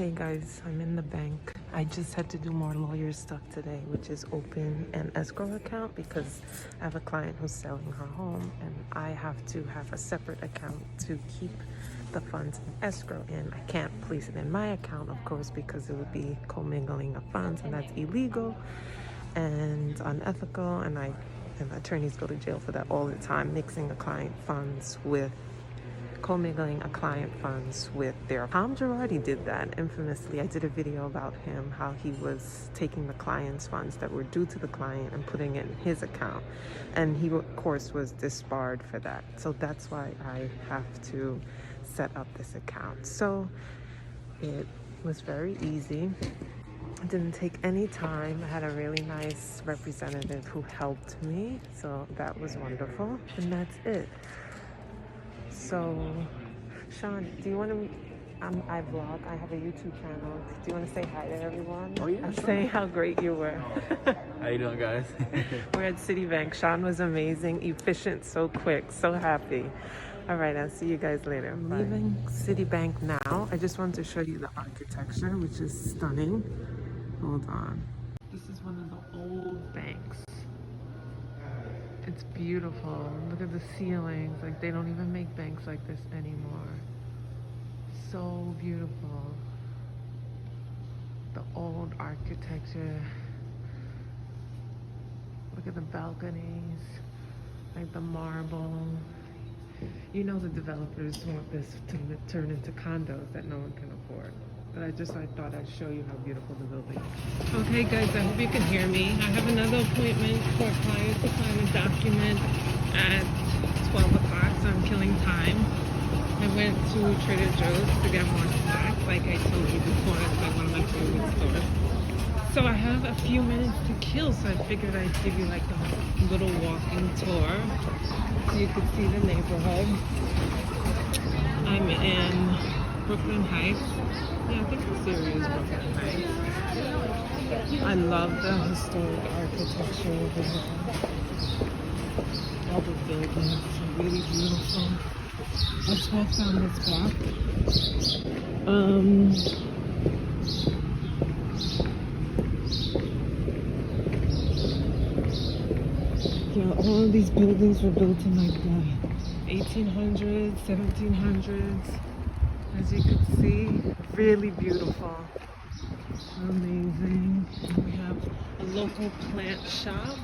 Hey guys, I'm in the bank. I just had to do more lawyer stuff today, which is open an escrow account because I have a client who's selling her home and I have to have a separate account to keep the funds in escrow in. I can't place it in my account, of course, because it would be commingling of funds and that's illegal and unethical, and attorneys go to jail for that all the time, mixing a client funds with commingling a client funds with their Tom Girardi did that infamously. I did a video about him, how he was taking the client's funds that were due to the client and putting it in his account, and he of course was disbarred for that. So that's why I have to set up this account. So it was very easy. It didn't take any time. I had a really nice representative who helped me, so that was wonderful, and that's it. So, Sean, do you want to, I vlog, I have a YouTube channel. Do you want to say hi to everyone? Oh yeah, I'm sure. saying how great you were. How you doing, guys? We're at Citibank. Sean was amazing, efficient, so quick, so happy. All right, I'll see you guys later. I'm leaving Citibank now. I just wanted to show you the architecture, which is stunning. Hold on. This is one of the old banks. It's beautiful. Look at the ceilings. Like, they don't even make banks like this anymore. So beautiful. The old architecture. Look at the balconies. Like the marble. You know the developers want this to turn into condos that no one can afford. But I thought I'd show you how beautiful the building is. Okay guys, I hope you can hear me. I have another appointment for a client to sign a document at 12 o'clock, so I'm killing time. I went to Trader Joe's to get more snacks, like I told you before. It's like one of my favorite stores. So I have a few minutes to kill, so I figured I'd give you like a little walking tour so you could see the neighborhood. I'm in Brooklyn Heights. Yeah, I think this area is Brooklyn Heights. I love the historic architecture over here. All the buildings are really beautiful. Let's walk down this block. Yeah, all of these buildings were built in like the 1800s, 1700s. As you can see, really beautiful. Amazing. And we have a local plant shop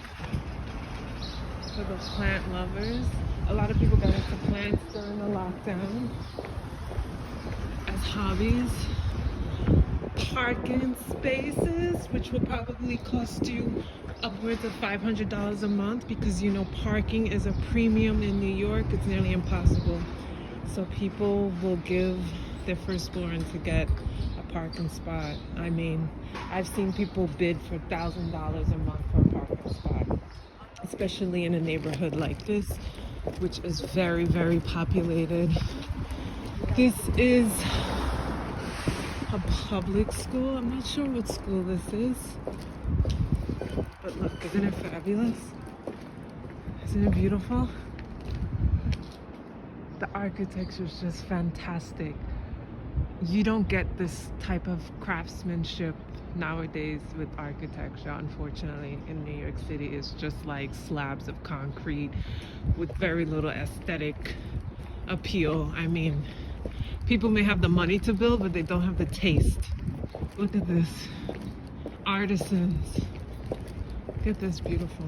for the plant lovers. A lot of people got into plants during the lockdown as hobbies. Parking spaces, which will probably cost you upwards of $500 a month, because you know parking is a premium in New York. It's nearly impossible. So people will give their firstborn to get a parking spot. I mean, I've seen people bid for $1,000 a month for a parking spot, especially in a neighborhood like this, which is very, very populated. This is a public school. I'm not sure what school this is, but look, isn't it fabulous? Isn't it beautiful? The architecture is just fantastic. You don't get this type of craftsmanship nowadays with architecture, unfortunately, in New York City. It's just like slabs of concrete with very little aesthetic appeal. I mean, people may have the money to build, but they don't have the taste. Look at this. Artisans. Look at this, beautiful.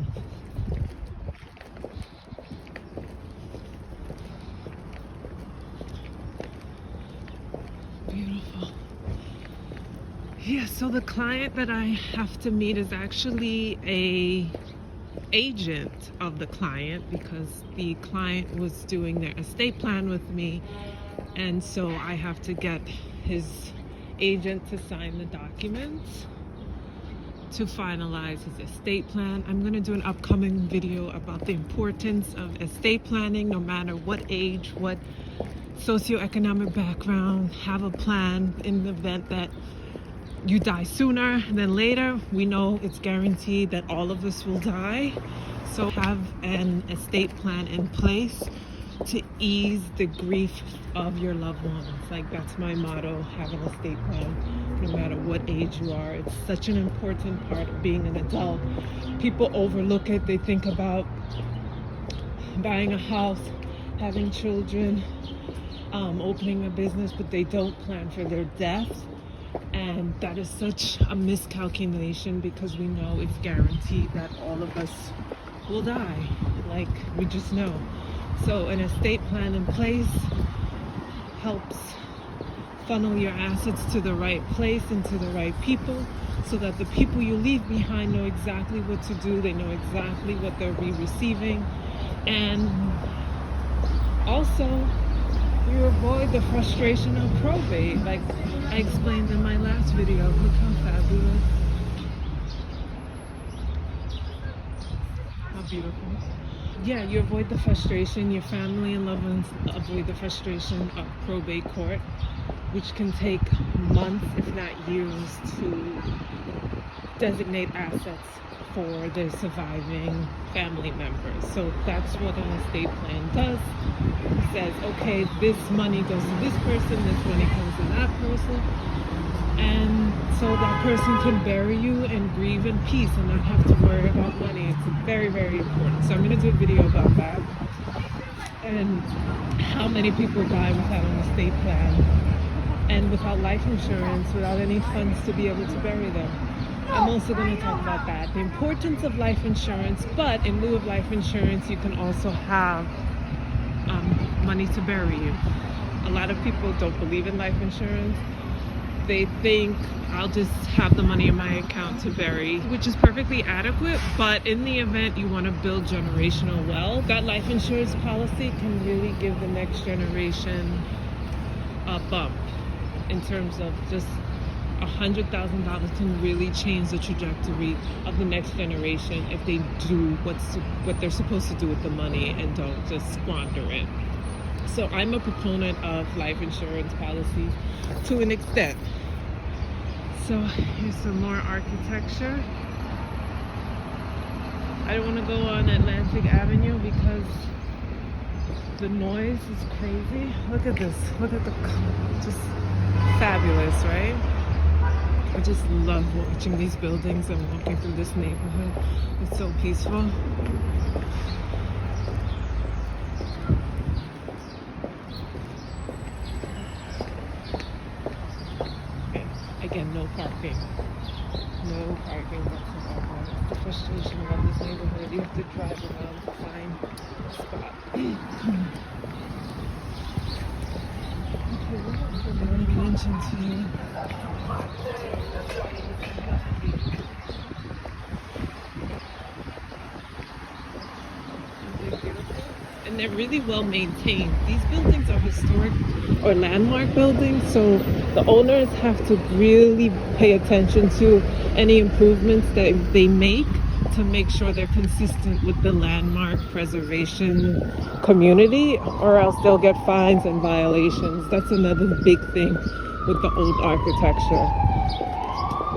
Beautiful. Yeah, so the client that I have to meet is actually a agent of the client, because the client was doing their estate plan with me, and so I have to get his agent to sign the documents to finalize his estate plan. I'm going to do an upcoming video about the importance of estate planning, no matter what age, what socioeconomic background. Have a plan in the event that you die sooner than later. We know it's guaranteed that all of us will die, so have an estate plan in place to ease the grief of your loved ones. Like, that's my motto, have an estate plan. no matter what age you are. It's such an important part of being an adult. People overlook it. They think about buying a house, having children, opening a business, but they don't plan for their death. And that is such a miscalculation, because we know it's guaranteed that all of us will die. Like, we just know. So an estate plan in place helps funnel your assets to the right place and to the right people, so that the people you leave behind know exactly what to do. They know exactly what they'll be receiving. And also, you avoid the frustration of probate, like I explained in my last video. Look how fabulous. How beautiful. Yeah, you avoid the frustration. Your family and loved ones avoid the frustration of probate court, which can take months, if not years, to designate assets for the surviving family members. So that's what an estate plan does. It says, okay, this money goes to this person, this money comes to that person, and so that person can bury you and grieve in peace and not have to worry about money. It's very, very important. So I'm going to do a video about that, and how many people die without an estate plan and without life insurance, without any funds to be able to bury them. I'm also going to talk about that, the importance of life insurance. But in lieu of life insurance, you can also have money to bury you. A lot of people don't believe in life insurance. They think, I'll just have the money in my account to bury, which is perfectly adequate. But in the event you want to build generational wealth, that life insurance policy can really give the next generation a bump in terms of just $100,000 can really change the trajectory of the next generation if they do what they're supposed to do with the money and don't just squander it. So I'm a proponent of life insurance policies to an extent. So here's some more architecture. I don't want to go on Atlantic Avenue because the noise is crazy. Look at this. Look at the, just fabulous, right? I just love watching these buildings and walking through this neighborhood. It's so peaceful. Okay. Again, no parking. No parking whatsoever. The frustration about this neighborhood. You have to drive around to find a spot. Okay, let's go down the entrance here. And they're really well maintained. These buildings are historic or landmark buildings, so the owners have to really pay attention to any improvements that they make to make sure they're consistent with the landmark preservation community, or else they'll get fines and violations. That's another big thing with the old architecture.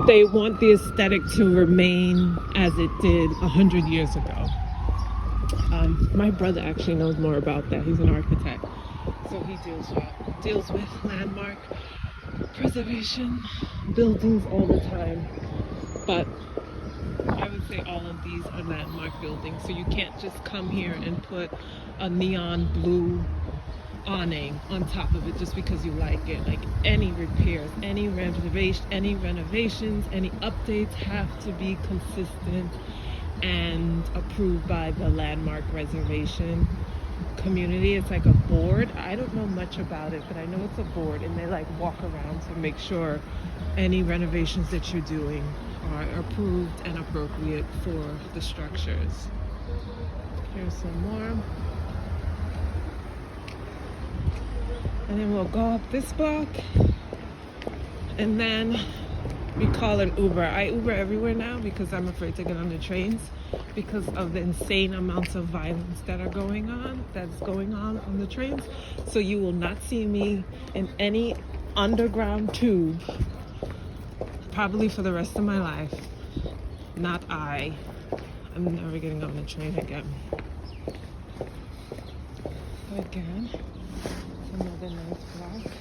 They want the aesthetic to remain as it did 100 years ago. My brother actually knows more about that. He's an architect, so he deals with landmark preservation buildings all the time. But I would say all of these are landmark buildings, so you can't just come here and put a neon blue awning on top of it just because you like it. Like, any repairs, any renovations, any updates have to be consistent and approved by the landmark reservation community. It's like a board. I don't know much about it, but I know it's a board, and they like walk around to make sure any renovations that you're doing are approved and appropriate for the structures. Here's some more. And then we'll go up this block, and then we call an Uber. I Uber everywhere now because I'm afraid to get on the trains because of the insane amounts of violence that's going on the trains. So you will not see me in any underground tube probably for the rest of my life. Not I. I'm never getting on the train again. Again, another nice block.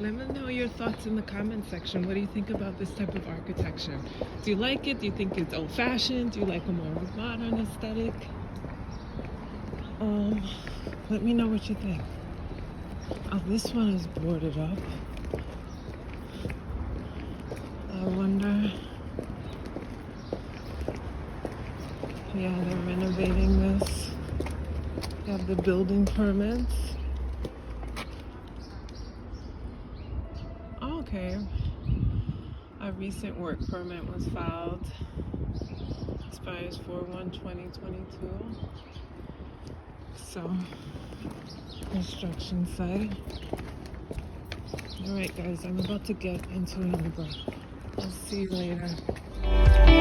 Let me know your thoughts in the comment section. What do you think about this type of architecture? Do you like it? Do you think it's old-fashioned? Do you like a more modern aesthetic? Let me know what you think. Oh, this one is boarded up. I wonder. Yeah, they're renovating this. They have the building permits. Okay. A recent work permit was filed. Expires 4/1/2022. So, construction site. Alright guys, I'm about to get into an Uber. I'll see you later.